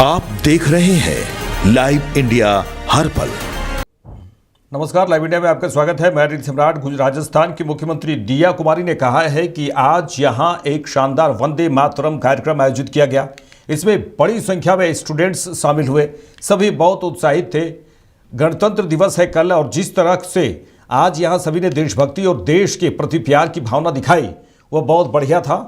आप देख रहे हैं लाइव इंडिया हर पल। नमस्कार, लाइव इंडिया में आपका स्वागत है। मैं रील सम्राट। राजस्थान की मुख्यमंत्री दिया कुमारी ने कहा है कि आज यहां एक शानदार वंदे मातरम कार्यक्रम आयोजित किया गया। इसमें बड़ी संख्या में स्टूडेंट्स शामिल हुए। सभी बहुत उत्साहित थे। गणतंत्र दिवस है कल, और जिस तरह से आज यहां सभी ने देशभक्ति और देश के प्रति प्यार की भावना दिखाई, वह बहुत बढ़िया था।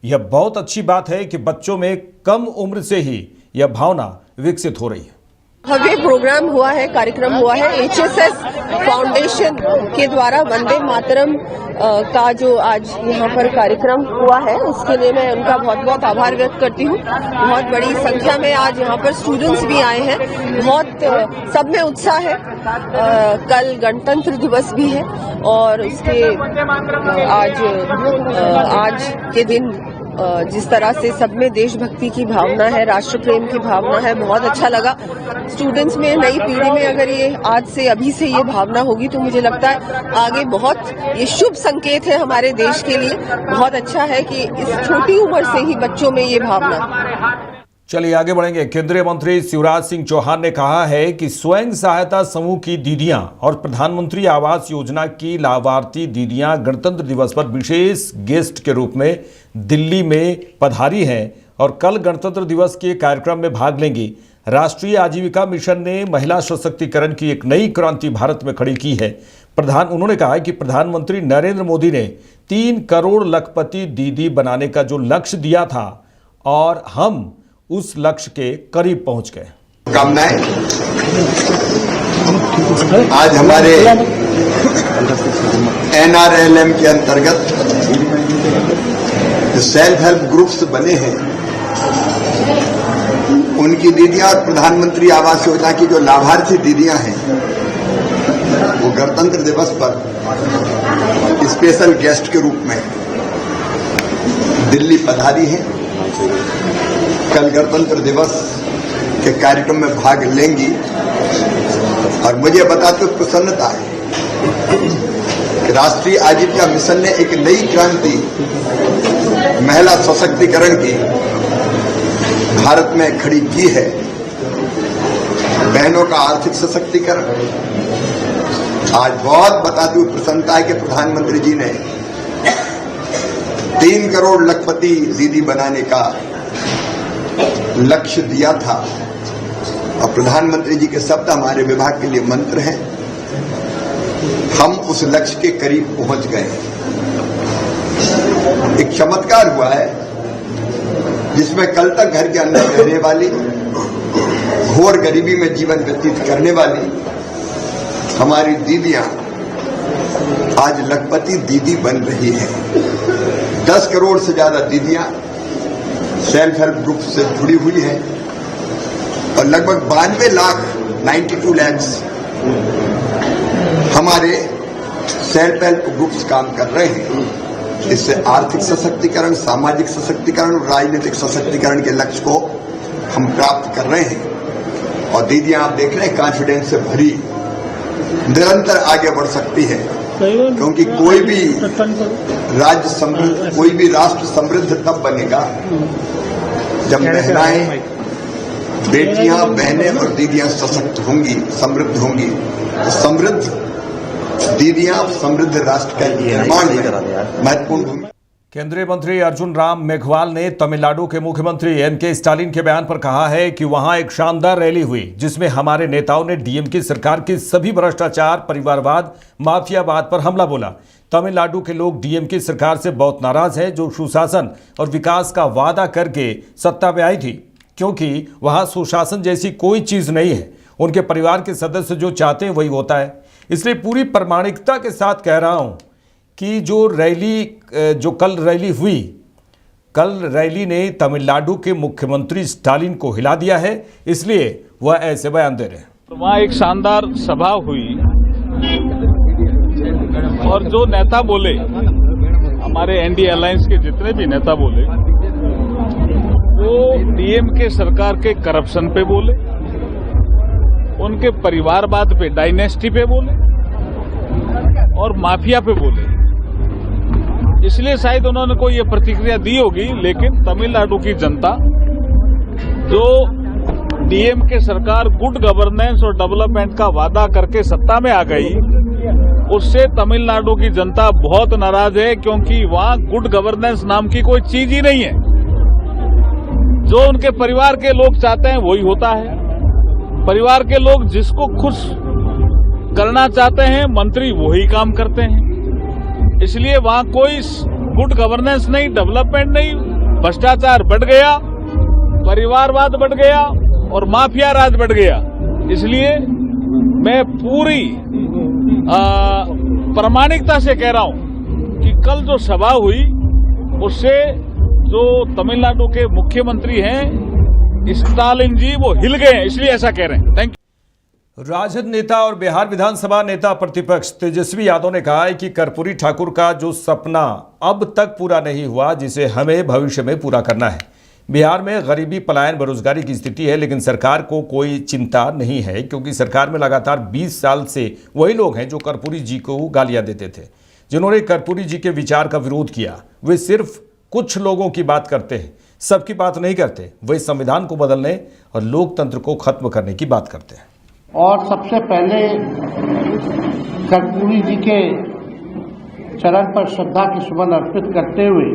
यह बहुत अच्छी बात है कि बच्चों में कम उम्र से ही यह भावना विकसित हो रही है। भव्य प्रोग्राम हुआ है, कार्यक्रम हुआ है। एचएसएस फाउंडेशन के द्वारा वंदे मातरम का जो आज यहाँ पर कार्यक्रम हुआ है, उसके लिए मैं उनका बहुत बहुत आभार व्यक्त करती हूँ। बहुत बड़ी संख्या में आज यहाँ पर स्टूडेंट्स भी आए हैं। बहुत सब में उत्साह है। कल गणतंत्र दिवस भी है और उसके आज के दिन जिस तरह से सब में देशभक्ति की भावना है, राष्ट्र प्रेम की भावना है, बहुत अच्छा लगा। स्टूडेंट्स में, नई पीढ़ी में अगर ये आज से अभी से ये भावना होगी तो मुझे लगता है आगे बहुत ये शुभ संकेत है हमारे देश के लिए। बहुत अच्छा है कि इस छोटी उम्र से ही बच्चों में ये भावना। चलिए आगे बढ़ेंगे। केंद्रीय मंत्री शिवराज सिंह चौहान ने कहा है कि स्वयं सहायता समूह की दीदियां और प्रधानमंत्री आवास योजना की लाभार्थी दीदियां गणतंत्र दिवस पर विशेष गेस्ट के रूप में दिल्ली में पधारी हैं और कल गणतंत्र दिवस के कार्यक्रम में भाग लेंगी। राष्ट्रीय आजीविका मिशन ने महिला सशक्तिकरण की एक नई क्रांति भारत में खड़ी की है। उन्होंने कहा है कि प्रधानमंत्री नरेंद्र मोदी ने 3 करोड़ लखपति दीदी बनाने का जो लक्ष्य दिया था, और हम उस लक्ष्य के करीब पहुंच गए। कामनाएं आज हमारे NRLM के अंतर्गत जो सेल्फ हेल्प ग्रुप्स बने हैं, उनकी दीदियां और प्रधानमंत्री आवास योजना की जो लाभार्थी दीदियां हैं, वो गणतंत्र दिवस पर स्पेशल गेस्ट के रूप में दिल्ली पधारी हैं। कल गणतंत्र दिवस के कार्यक्रम में भाग लेंगी और मुझे बताते हुए प्रसन्नता है कि राष्ट्रीय आजीविका मिशन ने एक नई क्रांति महिला सशक्तिकरण की भारत में खड़ी की है। बहनों का आर्थिक सशक्तिकरण आज बहुत बताते हुए प्रसन्नता है कि प्रधानमंत्री जी ने 3 करोड़ लखपति दीदी बनाने का लक्ष्य दिया था, और प्रधानमंत्री जी के शब्द हमारे विभाग के लिए मंत्र हैं। हम उस लक्ष्य के करीब पहुंच गए। एक चमत्कार हुआ है जिसमें कल तक घर के अंदर रहने वाली, घोर गरीबी में जीवन व्यतीत करने वाली हमारी दीदियां आज लखपति दीदी बन रही हैं। 10 करोड़ से ज्यादा दीदियां सेल्फ हेल्प ग्रुप से जुड़ी हुई है और लगभग 92 लाख 92 लैक्स हमारे सेल्फ हेल्प ग्रुप्स काम कर रहे हैं। इससे आर्थिक सशक्तिकरण, सामाजिक सशक्तिकरण और राजनीतिक सशक्तिकरण के लक्ष्य को हम प्राप्त कर रहे हैं। और दीदियां आप देख रहे हैं कॉन्फिडेंस से भरी निरंतर आगे बढ़ सकती है, क्योंकि कोई भी राज्य समृद्ध, कोई भी राष्ट्र समृद्ध तब बनेगा जब महिलाएं, बेटियां, बहनें और दीदियां सशक्त होंगी, समृद्ध होंगी। तो समृद्ध दीदियां समृद्ध राष्ट्र का निर्माण में महत्वपूर्ण भूमिका। केंद्रीय मंत्री अर्जुन राम मेघवाल ने तमिलनाडु के मुख्यमंत्री एम.के. स्टालिन के बयान पर कहा है कि वहां एक शानदार रैली हुई जिसमें हमारे नेताओं ने डीएमके सरकार के सभी भ्रष्टाचार, परिवारवाद, माफियावाद पर हमला बोला। तमिलनाडु के लोग डीएमके सरकार से बहुत नाराज हैं, जो सुशासन और विकास का वादा करके सत्ता में आई थी, क्योंकि वहां सुशासन जैसी कोई चीज नहीं है। उनके परिवार के सदस्य जो चाहते हैं वही होता है। इसलिए पूरी प्रामाणिकता के साथ कह रहा हूं कि जो कल रैली हुई, कल रैली ने तमिलनाडु के मुख्यमंत्री स्टालिन को हिला दिया है, इसलिए वह ऐसे बयान दे रहे हैं। वहाँ एक शानदार सभा हुई और जो नेता बोले, हमारे एनडीए अलायंस के जितने भी नेता बोले, वो डीएमके सरकार के करप्शन पे बोले, उनके परिवारवाद पे, डायनेस्टी पे बोले और माफिया पे बोले। इसलिए शायद उन्होंने कोई ये प्रतिक्रिया दी होगी, लेकिन तमिलनाडु की जनता जो डीएमके सरकार गुड गवर्नेंस और डेवलपमेंट का वादा करके सत्ता में आ गई, उससे तमिलनाडु की जनता बहुत नाराज है, क्योंकि वहां गुड गवर्नेंस नाम की कोई चीज ही नहीं है। जो उनके परिवार के लोग चाहते हैं वही होता है। परिवार के लोग जिसको खुश करना चाहते हैं मंत्री वही काम करते हैं। इसलिए वहां कोई गुड गवर्नेंस नहीं, डेवलपमेंट नहीं, भ्रष्टाचार बढ़ गया, परिवारवाद बढ़ गया और माफिया राज बढ़ गया। इसलिए मैं पूरी प्रामाणिकता से कह रहा हूं कि कल जो सभा हुई उससे जो तमिलनाडु के मुख्यमंत्री हैं स्टालिन जी वो हिल गए हैं, इसलिए ऐसा कह रहे हैं। Thank you. राजद नेता और बिहार विधानसभा नेता प्रतिपक्ष तेजस्वी यादव ने कहा है कि कर्पूरी ठाकुर का जो सपना अब तक पूरा नहीं हुआ, जिसे हमें भविष्य में पूरा करना है। बिहार में गरीबी, पलायन, बेरोजगारी की स्थिति है, लेकिन सरकार को कोई चिंता नहीं है, क्योंकि सरकार में लगातार 20 साल से वही लोग हैं जो कर्पूरी जी को गालियां देते थे, जिन्होंने कर्पूरी जी के विचार का विरोध किया। वे सिर्फ कुछ लोगों की बात करते हैं, सबकी बात नहीं करते। वे संविधान को बदलने और लोकतंत्र को खत्म करने की बात करते हैं। और सबसे पहले कर्पूरी जी के चरण पर श्रद्धा की सुमन अर्पित करते हुए,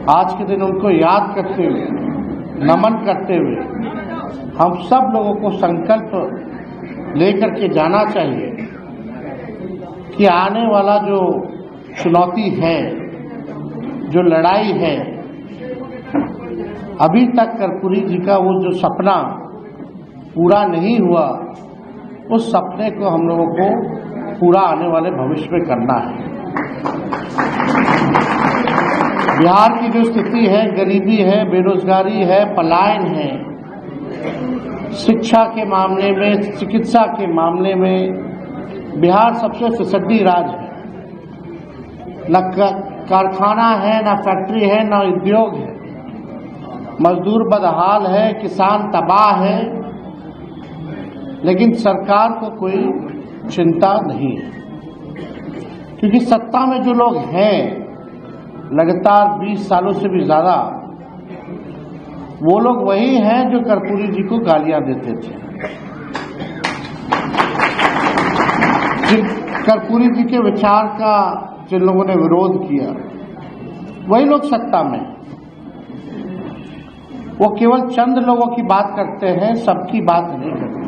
आज के दिन उनको याद करते हुए, नमन करते हुए, हम सब लोगों को संकल्प लेकर के जाना चाहिए कि आने वाला जो चुनौती है, जो लड़ाई है, अभी तक कर्पूरी जी का वो जो सपना पूरा नहीं हुआ, उस सपने को हम लोगों को पूरा आने वाले भविष्य में करना है। बिहार की जो स्थिति है, गरीबी है, बेरोजगारी है, पलायन है, शिक्षा के मामले में, चिकित्सा के मामले में बिहार सबसे फिसड्डी राज्य है। न कारखाना है, न फैक्ट्री है, न उद्योग है, मजदूर बदहाल है, किसान तबाह है, लेकिन सरकार को कोई चिंता नहीं है, क्योंकि सत्ता में जो लोग हैं लगातार 20 सालों से भी ज्यादा, वो लोग वही हैं जो कर्पूरी जी को गालियां देते थे। कर्पूरी जी के विचार का जिन लोगों ने विरोध किया, वही लोग सत्ता में। वो केवल चंद लोगों की बात करते हैं, सबकी बात नहीं करते।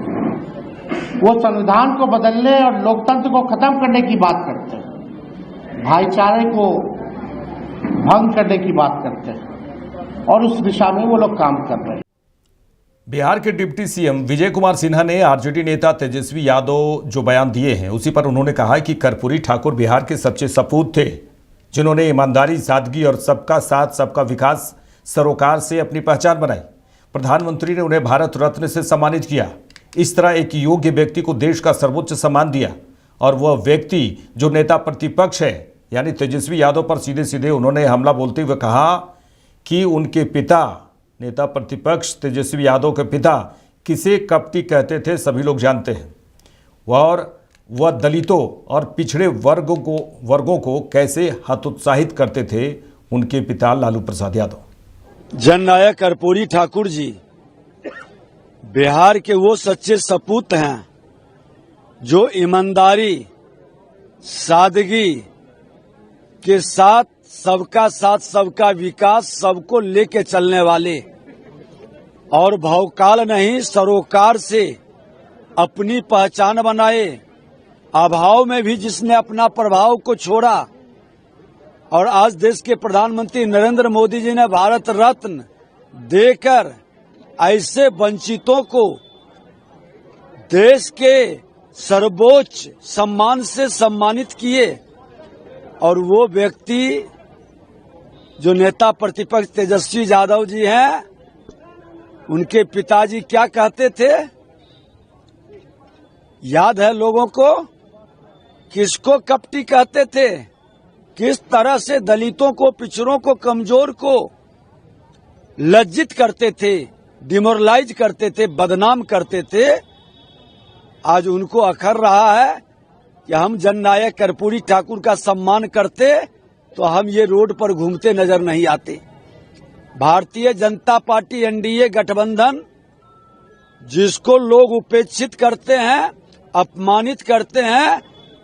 वो संविधान को बदलने और लोकतंत्र को खत्म करने की बात करते हैं, भाईचारे को भंग करने की बात करते हैं, और उस दिशा में वो लोग काम कर रहे हैं। बिहार के डिप्टी सीएम विजय कुमार सिन्हा ने आरजेडी नेता तेजस्वी यादव जो बयान दिए हैं, उसी पर उन्होंने कहा कि कर्पूरी ठाकुर बिहार के सच्चे सपूत थे, जिन्होंने ईमानदारी, सादगी और सबका साथ सबका विकास सरोकार से अपनी पहचान बनाई। प्रधानमंत्री ने उन्हें भारत रत्न से सम्मानित किया। इस तरह एक योग्य व्यक्ति को देश का सर्वोच्च सम्मान दिया, और वह व्यक्ति जो नेता प्रतिपक्ष है यानी तेजस्वी यादव पर सीधे सीधे उन्होंने हमला बोलते हुए कहा कि उनके पिता, नेता प्रतिपक्ष तेजस्वी यादव के पिता किसे कपटी कहते थे सभी लोग जानते हैं, और वह दलितों और पिछड़े वर्गों को कैसे हतोत्साहित करते थे, उनके पिता लालू प्रसाद यादव। जननायक कर्पूरी ठाकुर जी बिहार के वो सच्चे सपूत हैं जो ईमानदारी, सादगी के साथ सबका विकास, सबको लेके चलने वाले, और भवकाल नहीं सरोकार से अपनी पहचान बनाए। अभाव में भी जिसने अपना प्रभाव को छोड़ा, और आज देश के प्रधानमंत्री नरेंद्र मोदी जी ने भारत रत्न देकर ऐसे वंचितों को देश के सर्वोच्च सम्मान से सम्मानित किए। और वो व्यक्ति जो नेता प्रतिपक्ष तेजस्वी यादव जी हैं, उनके पिताजी क्या कहते थे, याद है लोगों को? किसको कपटी कहते थे, किस तरह से दलितों को, पिछड़ों को, कमजोर को लज्जित करते थे, डिमोरलाइज करते थे, बदनाम करते थे। आज उनको अखर रहा है कि हम जननायक कर्पूरी ठाकुर का सम्मान करते तो हम ये रोड पर घूमते नजर नहीं आते। भारतीय जनता पार्टी एनडीए गठबंधन जिसको लोग उपेक्षित करते हैं, अपमानित करते हैं,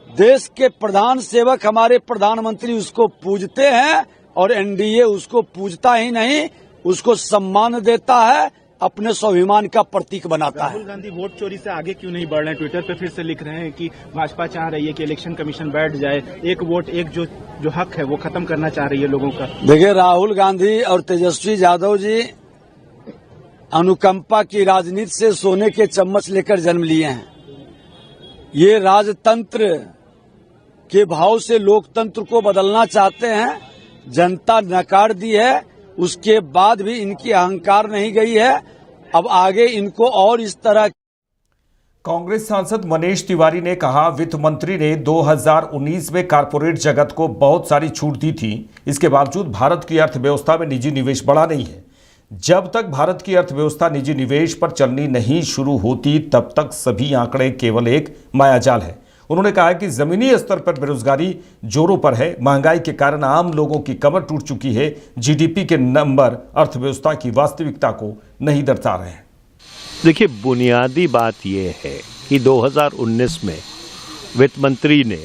देश के प्रधान सेवक हमारे प्रधानमंत्री उसको पूजते हैं और एनडीए उसको पूजता ही नहीं, उसको सम्मान देता है, अपने स्वाभिमान का प्रतीक बनाता है। राहुल गांधी वोट चोरी से आगे क्यों नहीं बढ़ रहे हैं? ट्विटर पे फिर से लिख रहे हैं कि भाजपा चाह रही है कि इलेक्शन कमीशन बैठ जाए, एक वोट एक जो हक है वो खत्म करना चाह रही है लोगों का। देखिए, राहुल गांधी और तेजस्वी यादव जी अनुकंपा की राजनीति से सोने के चम्मच लेकर जन्म लिए हैं। ये राजतंत्र के भाव से लोकतंत्र को बदलना चाहते हैं, जनता नकार दी है, उसके बाद भी इनकी अहंकार नहीं गई है। अब आगे इनको और इस तरह। कांग्रेस सांसद मनीष तिवारी ने कहा, वित्त मंत्री ने 2019 में कारपोरेट जगत को बहुत सारी छूट दी थी, इसके बावजूद भारत की अर्थव्यवस्था में निजी निवेश बढ़ा नहीं है। जब तक भारत की अर्थव्यवस्था निजी निवेश पर चलनी नहीं शुरू होती, तब तक सभी आंकड़े केवल एक मायाजाल है। उन्होंने कहा कि जमीनी स्तर पर बेरोजगारी जोरों पर है, महंगाई के कारण आम लोगों की कमर टूट चुकी है, जीडीपी के नंबर अर्थव्यवस्था की वास्तविकता को नहीं दर्शा रहे हैं। देखिए, बुनियादी बात यह है कि 2019 में वित्त मंत्री ने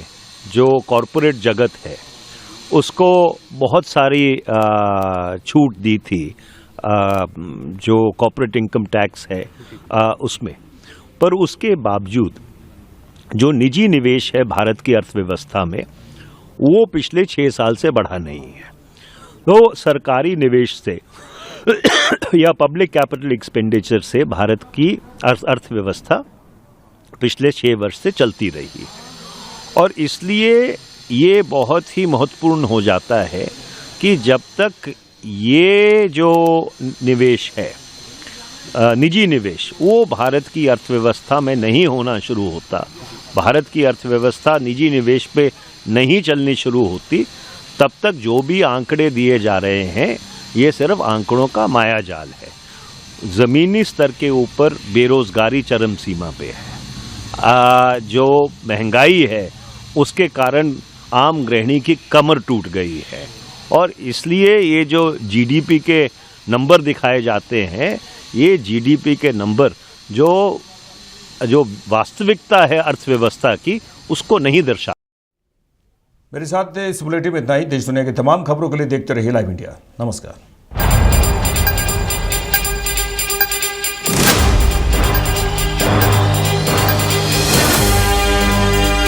जो कॉरपोरेट जगत है उसको बहुत सारी छूट दी थी, जो कॉर्पोरेट इनकम टैक्स है उसमें, पर उसके बावजूद जो निजी निवेश है भारत की अर्थव्यवस्था में वो पिछले 6 साल से बढ़ा नहीं है। तो सरकारी निवेश से या पब्लिक कैपिटल एक्सपेंडिचर से भारत की अर्थव्यवस्था पिछले 6 वर्ष से चलती रही और इसलिए ये बहुत ही महत्वपूर्ण हो जाता है कि जब तक ये जो निवेश है निजी निवेश वो भारत की अर्थव्यवस्था में नहीं होना शुरू होता, भारत की अर्थव्यवस्था निजी निवेश पे नहीं चलनी शुरू होती, तब तक जो भी आंकड़े दिए जा रहे हैं ये सिर्फ आंकड़ों का मायाजाल है। ज़मीनी स्तर के ऊपर बेरोजगारी चरम सीमा पे है, जो महंगाई है उसके कारण आम गृहिणी की कमर टूट गई है और इसलिए ये जो जीडीपी के नंबर दिखाए जाते हैं, ये जीडीपी के नंबर जो वास्तविकता है अर्थव्यवस्था की उसको नहीं दर्शा। मेरे साथ इस बुलेटिन में इतना ही। देश दुनिया की तमाम खबरों के लिए देखते रहिए लाइव इंडिया। नमस्कार।